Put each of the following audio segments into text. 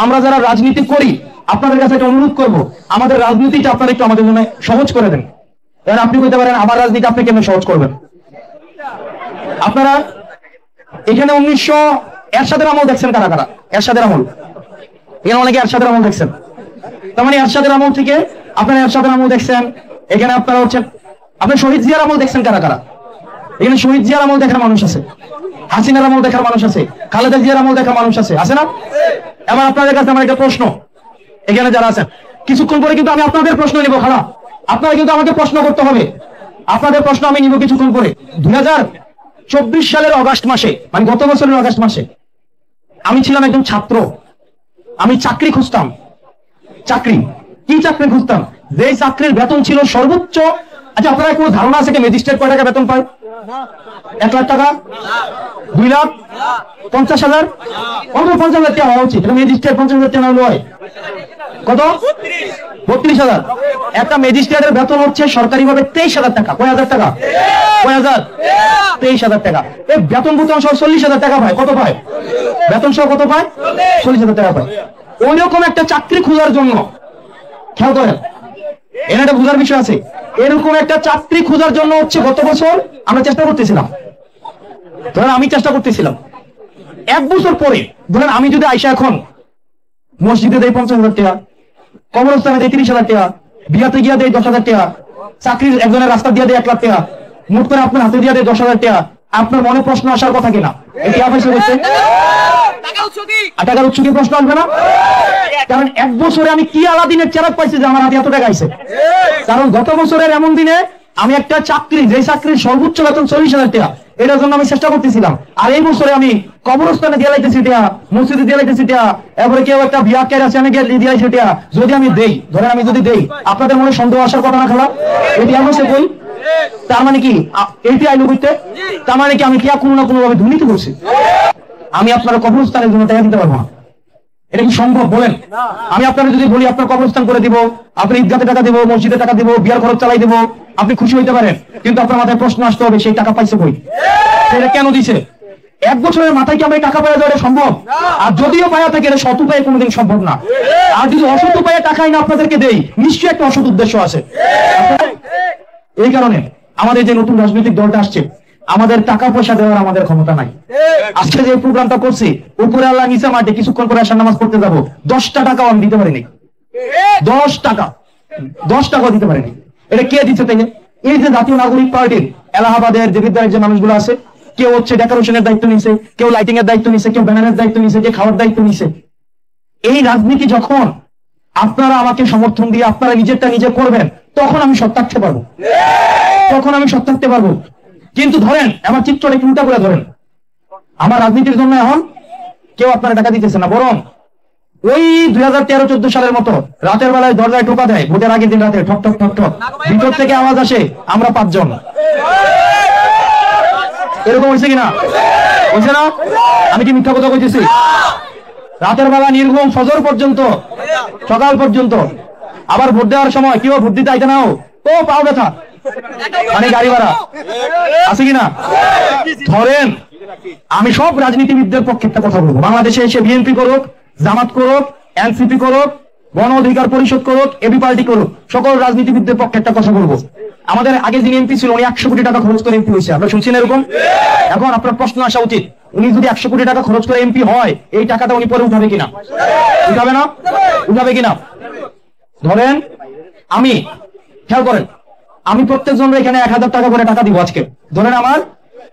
আমরা যারা রাজনীতি করি আপনাদের কাছে একটা অনুরোধ করবো, আমাদের রাজনীতিটা আপনারা একটু আমাদের জন্য সহজ করে দেন। এবার আপনি বলতে পারেন আমার রাজনীতি আপনি কেমন সহজ করবেন? আপনারা এখানে 1900 এরশাদের আমল দেখছেন কারা কারা? এরশাদের আমল, এখানে অনেকে এরশাদের আমল দেখছেন। তার মানে এরশাদের আমল থেকে আপনারা এরশাদের আমল দেখছেন, এখানে আপনারা হচ্ছেন আপনি শহীদ জিয়ার আমল দেখছেন কারা কারা? এখানে শহীদ জিয়ার আমল দেখার মানুষ আছে, হাসিনার আমল দেখার মানুষ আছে, খালেদা জিয়ার আমল দেখার মানুষ আছে, আছে না? এবার আপনাদের কাছে আমার একটা প্রশ্ন, এখানে যারা আছেন কিছুক্ষণ পরে কিন্তু আমি আপনাদের প্রশ্ন নিব, খারাপ আপনারা কিন্তু আমাকে প্রশ্ন করতে হবে, আপনাদের প্রশ্ন আমি নিব কিছুক্ষণ পরে। 2024 সালের অগাস্ট মাসে, মানে গত বছরের অগাস্ট মাসে আমি ছিলাম একজন ছাত্র, আমি চাকরি খুঁজতাম। চাকরি কি চাকরি খুঁজতাম? যে চাকরির বেতন ছিল সর্বোচ্চ, আচ্ছা আপনারা কোনো ধারণা আছে কি ম্যাজিস্ট্রেট কয় টাকা বেতন পায়? 1 লাখ টাকা, 2 লাখ, 50,000, অন্তত 50,000 টাকা হওয়া উচিত। ম্যাজিস্ট্রেট 50,000 টাকা হয় কত? 32,000। একটা ম্যাজিস্ট্রেটের বেতন হচ্ছে সরকারিভাবে 23,000 টাকা। কয় হাজার টাকা? 23,000 টাকা। এই বেতন বুতন সহ 40,000 টাকা পায়। কত পায়? বেতন সহ কত পায়? 40,000 টাকা পায়। ওইরকম একটা চাকরি খোঁজার জন্য, খেয়াল করেন এর একটা বোঝার বিষয় আছে, এরকম একটা চাকরি খোঁজার জন্য হচ্ছে গত বছর আমরা চেষ্টা করতেছিলাম। ধরেন আমি চেষ্টা করতেছিলাম, 1 বছর পরে ধরেন আমি যদি আইসা এখন মসজিদে দেয় 50,000 টাকা, কবরস্থানে দেয় 30,000 টাকা, বিয়াতে গিয়া দেয় 10,000 টাকা, চাকরির একজনের রাস্তা দিয়ে দেয় 1 লাখ টাকা, মোট করে আপনার হাতে দিয়ে দেয় 10,000 টাকা, আপনার মনে প্রশ্ন আসার কথা কিনা? এটি আফাইসে বলছে টাকার উৎস কি প্রশ্ন আসবে না? কারণ 1 বছরে আমি কি আলাদিনের চেরাগ পাইছি যে আমার হাতে এত টাকা আইছে? কারণ গত বছরের এমন দিনে আমি একটা চাকরি, যে চাকরির সর্বোচ্চ বেতন 40,000 টাকা, এটার জন্য আমি চেষ্টা করতেছিলাম। আর এই বছরে আমি কবরস্থানে দিয়ে লাইতেছি টাকা, মসজিদে দিয়ে লাইতেছি টাকা, এরপরে কেউ একটা বিয়া কের আছে আমি গিয়ে দিয়ে লাইছি টাকা। যদি আমি দেই, ধরেন আমি যদি দেই, আপনাদের মনে সন্দেহ আসার কথা না? খেলা এটি অবশ্যই বই, তার মানে কি এইটি আইলো বইতে? তার মানে কি আমি কি কোনো না কোনো ভাবে দুর্নীতি করছি? আমি আপনার কবরস্থানের জন্য টাকা দিতে পারবো না, এটা কি সম্ভব বলেন? আমি আপনারা যদি বলি আপনার কবরস্থান করে দিব, আপনি ঈদগাতে টাকা দিব, মসজিদে টাকা দিব, বিয়ার খরচ চালাই দিব, আপনি খুশি হইতে পারেন, কিন্তু আপনার মাথায় প্রশ্ন আসতে হবে সেই টাকা পাইছে কই? সেটা কেন দিছে? 1 বছরের মাথায় কি আমরা টাকা পাওয়া যাওয়া সম্ভব? আর যদিও পাওয়া থাকে এটা সৎ উপায়ে কোনোদিন সম্ভব না। আর যদি অসৎ উপায়ে টাকাই না আপনাদেরকে দেই, নিশ্চয়ই একটা অসৎ উদ্দেশ্য আছে। এই কারণে আমাদের যে নতুন রাজনৈতিক দলটা আসছে, আমাদের টাকা পয়সা দেওয়ার আমাদের ক্ষমতা নাই। আজকে যে প্রোগ্রামটা করছি, উপরে আল্লাহ নিচে মাঠে, কিছুক্ষণ করে আসার নামাজ পড়তে যাবো, 10টা টাকাও আমি দিতে পারিনি। 10 টাকা দিতে পারিনি। এটা কে দিচ্ছে? তাই এই যে জাতীয় নাগরিক পার্টির এলাহাবাদের যে বিদ্যালয়ের যে মানুষগুলো আছে, কেউ হচ্ছে ডেকোরেশনের দায়িত্ব নিছে, কেউ লাইটিং এর দায়িত্ব নিছে, কেউ ব্যানারের দায়িত্ব নিছে, কেউ খাওয়ার দায়িত্ব নিছে। এই রাজনীতি যখন আপনারা আমাকে সমর্থন দিয়ে আপনারা নিজেরটা নিজে করবেন, তখন আমি সৎ থাকতে পারবো, তখন আমি সৎ থাকতে পারবো। কিন্তু ধরেন আমার চিত্রটা একটু উল্টা করে ধরেন, আমার রাজনীতির জন্য এখন কেউ আপনারা টাকা দিতেছে না, বরং ওই 2013-14 সালের মতো রাতের বেলায় দরজায় টোকা দেয়, ভোটের আগের দিন রাতে ঠক ঠক ঠক ঠক, ভিতর থেকে আওয়াজ আসে আমরা 5 জন। এরকম হয়েছে কিনা? হয়েছে না? আমি কি মিথ্যা কথা কইতেছি? রাতের বেলা নির্ঘুম ফজর পর্যন্ত, সকাল পর্যন্ত। আবার ভোট দেওয়ার সময় কেউ ভোট দিতে আইতে নাও, ও পাও ব্যথা, মানে গাড়ি ভাড়া আছে কিনা? ধরেন আমি সব রাজনীতিবিদদের পক্ষে একটা কথা বলবো, বাংলাদেশে এসে বিএনপি করুক, জামাত করুক, এনসিপি করুক, গণ অধিকার পরিষদ করুক, এবি পার্টি করুক, সকল রাজনীতিবিদদের পক্ষে একটা কথা বলবো। আমাদের আগে যিনি এমপি ছিল উনি 100 কোটি টাকা খরচ করে এমপি হয়েছে, আপনারা শুনছেন এরকম? এখন আপনার প্রশ্ন আসা উচিত, উনি যদি 100 কোটি টাকা খরচ করে এমপি হয়, এই টাকাটা উনি পরে উঠাবে কিনা? উঠাবে না? উঠাবে কিনা? ধরেন আমি, খেয়াল করেন, আমি প্রত্যেক জনের এখানে 1,000 টাকা করে টাকা দিব আজকে। ধরেন আমার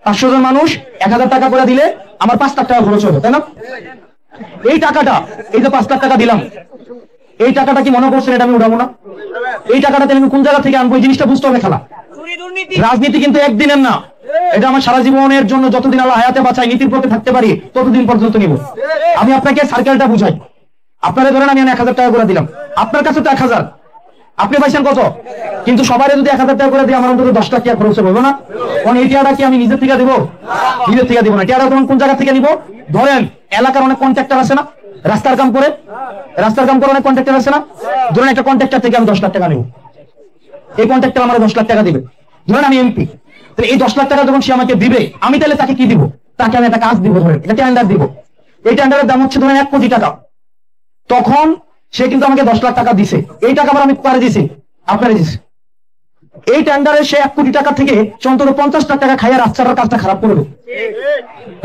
500 জন মানুষ 1,000 টাকা করে দিলে আমার 5 লাখ টাকা খরচ হবে, তাই না? এই টাকাটা, এই যে 5 লাখ টাকা দিলাম, এই টাকাটা কি মনে করছেন এটা আমি উঠাবো না? এই টাকাটা আমি কোন জায়গা থেকে আনবো? এই জিনিসটা বুঝতে হবে। খেলা রাজনীতি কিন্তু একদিনের না, এটা আমার সারা জীবনের জন্য, যতদিন আল্লাহ হায়াতে বাঁচায় নীতির পথে থাকতে পারি ততদিন পর্যন্ত নিব। আমি আপনাকে সার্কেলটা বুঝাই। আপনারা ধরেন আমি 1,000 টাকা করে দিলাম, আপনার কাছে তো 1,000, আপনি পাইছেন কত? কিন্তু সবাই যদি 1,000 টাকা করে দিই, আমার অন্তত 10 লাখ টাকা খরচ হবে না? কারণ এই টাকাটা কি আমি নিজের থেকে দিব? নিজের থেকে দিব না। টাকাটা তখন কোন জায়গা থেকে নিব? ধরেন এলাকার অনেক কন্ট্রাক্টর আছে না, রাস্তার কাম করে, অনেক কন্ট্রাক্টর আছে না? ধরেন একটা কন্ট্রাক্টর থেকে আমি 10 লাখ টাকা নিব, এই কন্ট্রাক্টর আমার 10 লাখ টাকা দিবে। ধরেন আমি এমপি, তাহলে এই 10 লাখ টাকা যখন সে আমাকে দিবে, আমি তাহলে তাকে কি দিব? তাকে আমি একটা কাজ দিব, ধরেন একটা টেন্ডার দিব। এই টেন্ডারের দাম হচ্ছে ধরেন 1 কোটি টাকা। তখন সে কিন্তু আমাকে 10 লাখ টাকা দিছে, এই টাকা আবার আমি পারে দিছি, আপনারে দিছি। এই টেন্ডারে সে 1 কোটি টাকা থেকে অন্তত 50 লাখ টাকা খাইয়া রাস্তার কাজটা খারাপ করবে।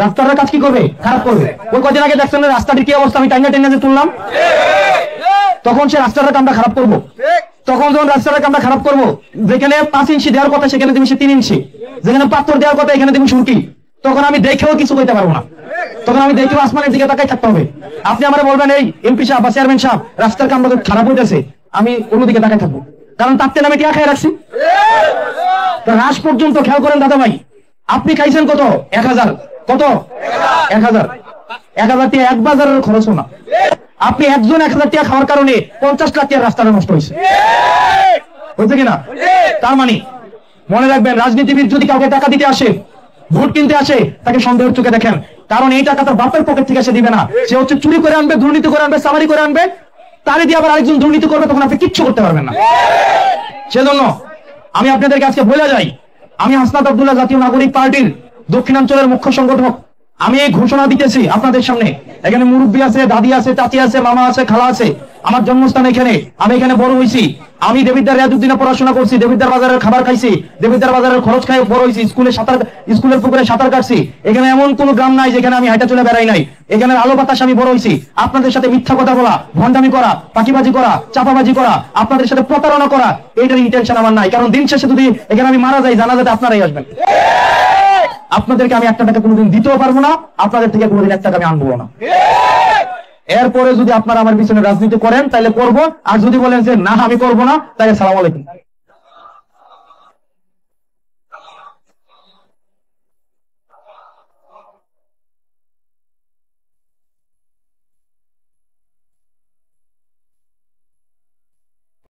রাস্তার কাজ কি করবে? খারাপ করবে। ওই কদিন আগে দেখছেন রাস্তাটির কি অবস্থা, আমি টাইনা যে তুললাম, তখন সে রাস্তার কামটা খারাপ করবো। তখন যখন রাস্তার কামটা খারাপ করবো, যেখানে 5 ইঞ্চি দেওয়ার কথা সেখানে তুমি 3 ইঞ্চি, যেখানে পাথর দেওয়ার কথা এখানে তুমি সুরকি, তখন আমি দেখেও কিছু বলতে পারবো না, তখন আমি দেখেও আসমানের দিকে তাকাই থাকতে হবে। আপনি আমার বলবেন এই এমপি সাহেব বা চেয়ারম্যান সাহেব রাস্তার কামটা খারাপ হইতেছে, আমি অন্যদিকে তাকাই থাকবো, কারণ তার তেল আমি টিয়া খাই রাখছি। রাস পর্যন্ত খেয়াল করেন দাদা ভাই, আপনি খাইছেন কত? 1000। কত? 1000। 1000 টাকা 1 বাজারের খরচ না। আপনি একজন 1000 টাকা খাওয়ার কারণে 50 লাখ টাকা রাস্তাটা নষ্ট হয়েছে, হয়েছে কিনা? তার মানে মনে রাখবেন, রাজনীতিবিদ যদি কাউকে টাকা দিতে আসে, ভোট কিনতে আসে, তাকে সন্দেহের চোখে দেখেন, কারণ এই টাকা তার বাপের পকেট থেকে সে দিবে না, সে হচ্ছে চুরি করে আনবে, দুর্নীতি করে আনবে, সামারি করে আনবে, তারে দিয়ে আবার আরেকজন দুর্নীতি করবে, তখন আপনি কিচ্ছু করতে পারবেন না। সেজন্য আমি আপনাদেরকে আজকে বলে যাই, আমি হাসনাত আব্দুল্লাহ জাতীয় নাগরিক পার্টির দক্ষিণাঞ্চলের মুখ্য সংগঠক। আমি এই ঘোষণা দিতেছি আপনাদের সামনে, এখানে মুরব্বী আছে, দাদি আছে, চাচি আছে, মামা আছে, খালা আছে, আমার জন্মস্থান এখানে, আমি এখানে বড় হয়েছি, আমি দেবিদ্বার রিয়াজউদ্দিনে পড়াশোনা করছি, দেবিদ্বার বাজারের খাবার খাইছি, দেবিদ্বার বাজারের খরচ খাই বড় হয়েছি, স্কুলের পুকুরে সাঁতার কাটছি, এখানে এমন কোন গ্রাম নাই যেখানে আমি হাইটা চলে বেড়াই নাই, এখানে আলো বাতাস আমি বড় হয়েছি। আপনাদের সাথে মিথ্যা কথা বলা, ভণ্ডামি করা, পাকিবাজি করা, চাপাবাজি করা, আপনাদের সাথে প্রতারণা করা, এইটার ইন্টেনশন আমার নাই, কারণ দিন শেষে যদি এখানে আমি মারা যাই, জানাজাতে আপনারাই আসবেন। আপনাদেরকে আমি 1 টাকা কোনোদিন দিতেও পারবো না, আপনাদের থেকে কোনোদিন 1 টাকা আমি আনবো না। এরপরে যদি আপনারা আমার পিছনে রাজনীতি করেন তাহলে করবো, আর যদি বলেন যে না আমি করবো না, তাহলে সালাম আলাইকুম।